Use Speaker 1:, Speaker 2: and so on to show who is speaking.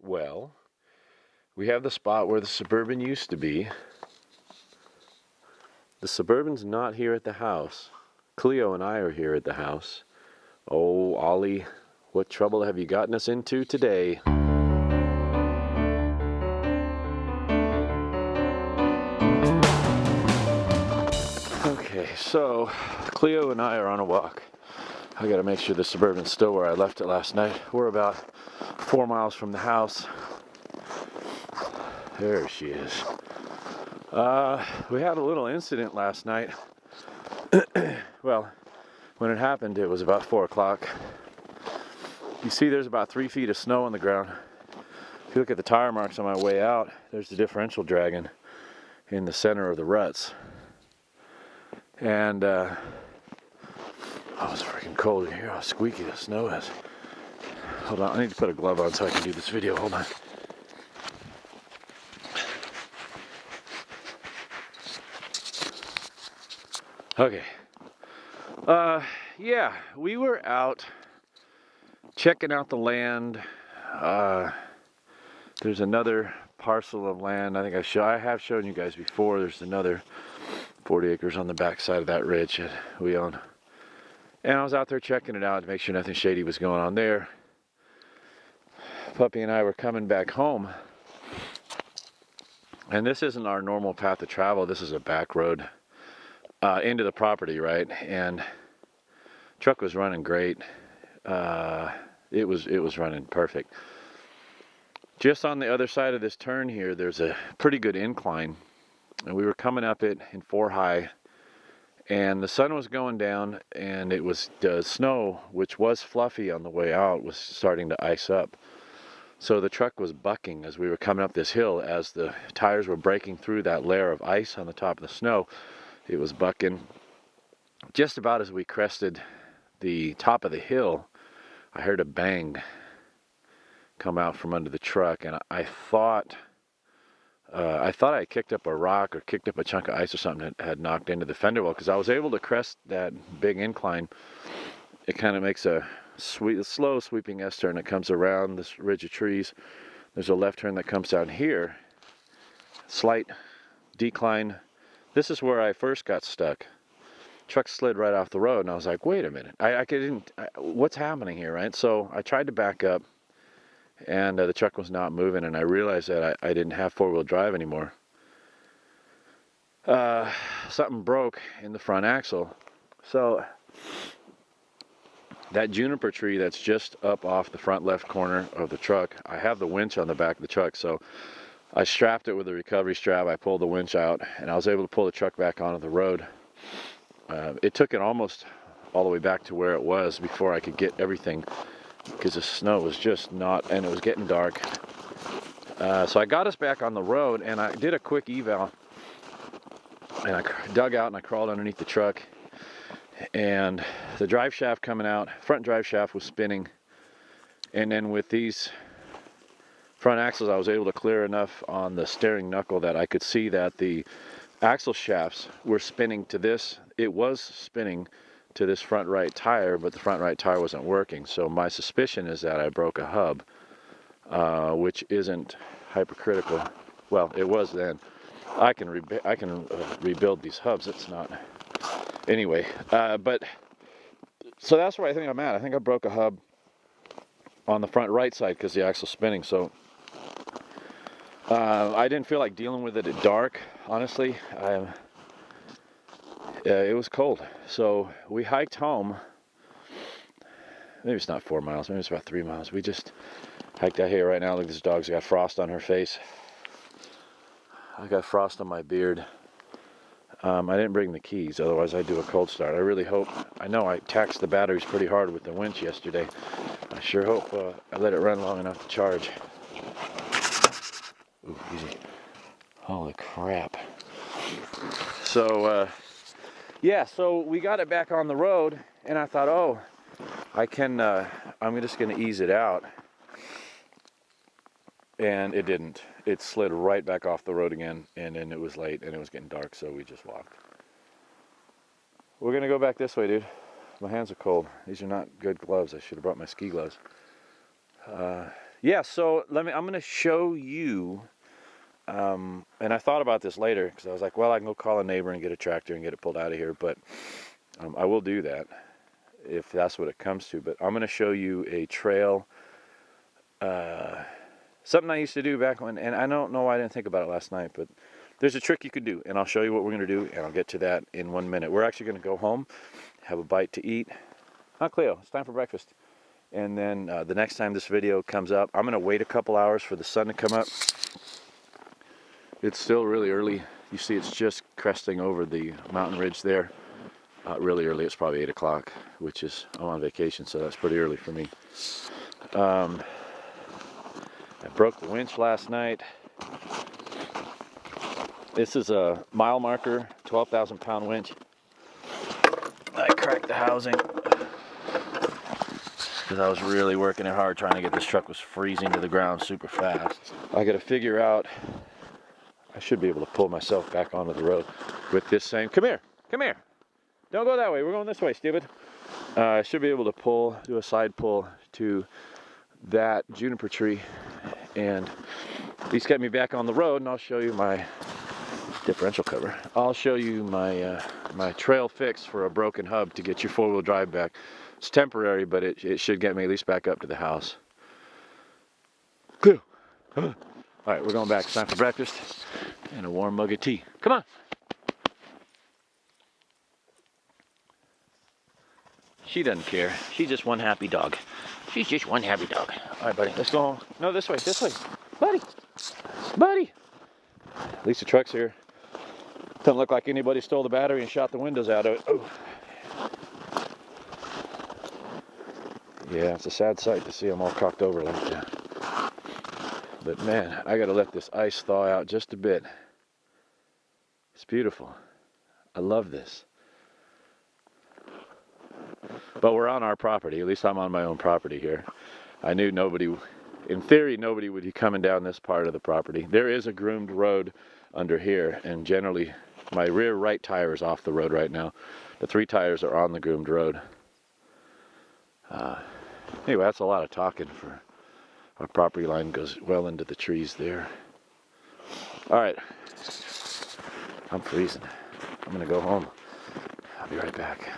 Speaker 1: Well, we have the spot where the Suburban used to be. The Suburban's not here at the house. Cleo and I are here at the house. Oh, Ollie, what trouble have you gotten us into today? Okay, so Cleo and I are on a walk. I gotta make sure the Suburban's still where I left it last night. We're about 4 miles from the house. There she is. We had a little incident last night. Well, when it happened, it was about 4 o'clock. You see there's about 3 feet of snow on the ground. If you look at the tire marks on my way out, there's the differential dragging in the center of the ruts. And oh, it's freaking cold in here. How squeaky the snow is. Hold on, I need to put a glove on so I can do this video. Hold on. Okay. Yeah, we were out checking out the land. There's another parcel of land. I think I have shown you guys before. There's another 40 acres on the back side of that ridge that we own. And I was out there checking it out to make sure nothing shady was going on there. Puppy and I were coming back home. And this isn't our normal path of travel. This is a back road into the property, right? And truck was running great. It was running perfect. Just on the other side of this turn here, there's a pretty good incline. And we were coming up it in 4 high. And the sun was going down, and it was the snow, which was fluffy on the way out, was starting to ice up. So the truck was bucking as we were coming up this hill. As the tires were breaking through that layer of ice on the top of the snow, it was bucking. Just about as we crested the top of the hill, I heard a bang come out from under the truck, and I thought I kicked up a rock or kicked up a chunk of ice or something that had knocked into the fender well, because I was able to crest that big incline. It kind of makes a slow sweeping S-turn that comes around this ridge of trees. There's a left turn that comes down here. Slight decline. This is where I first got stuck. Truck slid right off the road, and I was like, wait a minute. What's happening here, right? So I tried to back up, and the truck was not moving, and I realized that I didn't have 4-wheel drive anymore. Something broke in the front axle. So that juniper tree that's just up off the front left corner of the truck, I have the winch on the back of the truck, so I strapped it with a recovery strap. I pulled the winch out, and I was able to pull the truck back onto the road. It took it almost all the way back to where it was before I could get everything, because the snow was just not, and it was getting dark. So I got us back on the road, and I did a quick eval, and I dug out and I crawled underneath the truck, and the drive shaft coming out, front drive shaft was spinning, and then with these front axles I was able to clear enough on the steering knuckle that I could see that the axle shafts were spinning to this. It was spinning to this front right tire, but the front right tire wasn't working. So my suspicion is that I broke a hub, which isn't hypercritical. Well, it was then. I can rebuild these hubs. It's not. Anyway, but so that's where I think I'm at. I think I broke a hub on the front right side because the axle's spinning. So I didn't feel like dealing with it at dark, honestly. It was cold, so we hiked home. Maybe it's not 4 miles, maybe it's about 3 miles. We just hiked out here right now. Look, this dog's got frost on her face. I got frost on my beard. I didn't bring the keys, otherwise I'd do a cold start. I really hope, I know I taxed the batteries pretty hard with the winch yesterday. I sure hope I let it run long enough to charge. Ooh, easy. Holy crap. So, yeah, so we got it back on the road, and I thought, oh, I'm just going to ease it out. And it didn't. It slid right back off the road again, and then it was late, and it was getting dark, so we just walked. We're going to go back this way, dude. My hands are cold. These are not good gloves. I should have brought my ski gloves. Yeah, so I'm going to show you, and I thought about this later because I was like, well, I can go call a neighbor and get a tractor and get it pulled out of here, but I will do that if that's what it comes to. But I'm going to show you a trail, something I used to do back when, and I don't know why I didn't think about it last night, but there's a trick you could do, and I'll show you what we're going to do, and I'll get to that in 1 minute. We're actually going to go home, have a bite to eat. Huh, Cleo, it's time for breakfast. And then the next time this video comes up, I'm going to wait a couple hours for the sun to come up. It's still really early. You see it's just cresting over the mountain ridge there. Really early, it's probably 8 o'clock, which is, I'm on vacation, so that's pretty early for me. I broke the winch last night. This is a mile marker, 12,000 pound winch. I cracked the housing because I was really working it hard trying to get this truck. Was freezing to the ground super fast. I got to figure out, I should be able to pull myself back onto the road with this same, come here, don't go that way, we're going this way, stupid. I should be able to do a side pull to that juniper tree and at least get me back on the road, and I'll show you my differential cover. I'll show you my my trail fix for a broken hub to get your four-wheel drive back. It's temporary, but it should get me at least back up to the house. All right, we're going back. It's time for breakfast and a warm mug of tea. Come on. She doesn't care. She's just one happy dog. She's just one happy dog. All right, buddy, let's go home. No, this way, buddy. At least the truck's here. Doesn't look like anybody stole the battery and shot the windows out of it. Oh. Yeah, it's a sad sight to see them all cocked over like that. But man, I gotta let this ice thaw out just a bit. It's beautiful. I love this. But we're on our property. At least I'm on my own property here. I knew nobody, in theory, nobody would be coming down this part of the property. There is a groomed road under here, and generally my rear right tire is off the road right now. The 3 tires are on the groomed road. Anyway, that's a lot of talking for our property line goes well into the trees there. All right, I'm freezing. I'm gonna go home. I'll be right back.